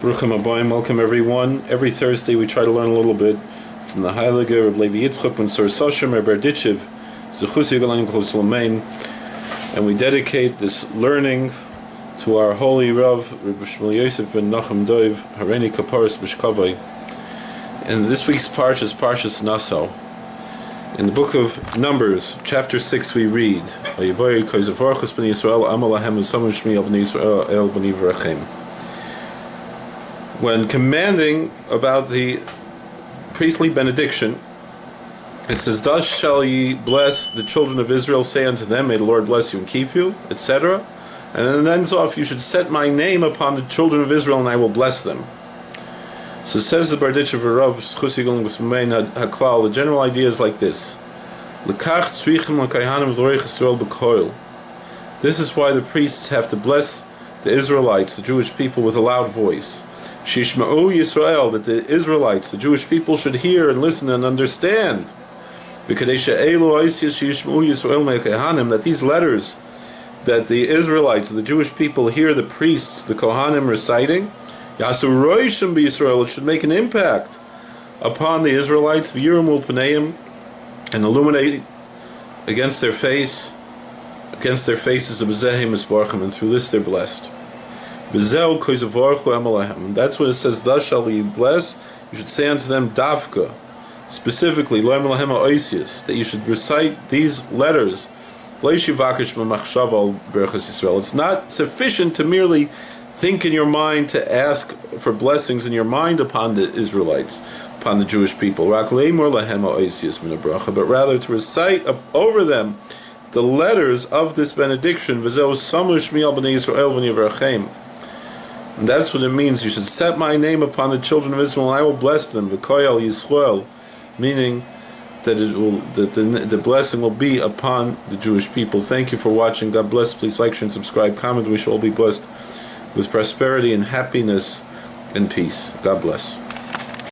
Bruchim Abayim, welcome everyone. Every Thursday we try to learn a little bit from the Hasidic Rebbe Levi and Sor Soshem Rebbe Zechusi Yagalan Kol Shlomein, and we dedicate this learning to our holy Rav Rebbe Shmuel Yosef ben Nachum Dov Hareni Kaparis Bishkavai. And this week's Parshas Naso. In the book of Numbers, chapter 6, we read, when commanding about the priestly benediction, it says, "Thus shall ye bless the children of Israel, say unto them, may the Lord bless you and keep you," etc. And then it ends off, "You should set my name upon the children of Israel, and I will bless them." So says the Barditch of Rav Schusigel Haklal, the general idea is like this. This is why the priests have to bless the Israelites, the Jewish people, with a loud voice. Shishma'u Yisrael, that the Israelites, the Jewish people, should hear and listen and understand. That these letters that the Israelites, the Jewish people, hear the priests, the Kohanim, reciting, it should make an impact upon the Israelites, and illuminate against their faces of and through this they're blessed. And that's what it says, "Thus shall ye bless." You should say unto them, Davka, specifically, that you should recite these letters. It's not sufficient to merely think in your mind, to ask for blessings in your mind upon the Israelites, upon the Jewish people, but rather to recite over them the letters of this benediction. And that's what it means. You should set my name upon the children of Israel, and I will bless them. Meaning that the blessing will be upon the Jewish people. Thank you for watching. God bless. Please like, share, and subscribe. Comment. We shall all be blessed with prosperity and happiness and peace. God bless.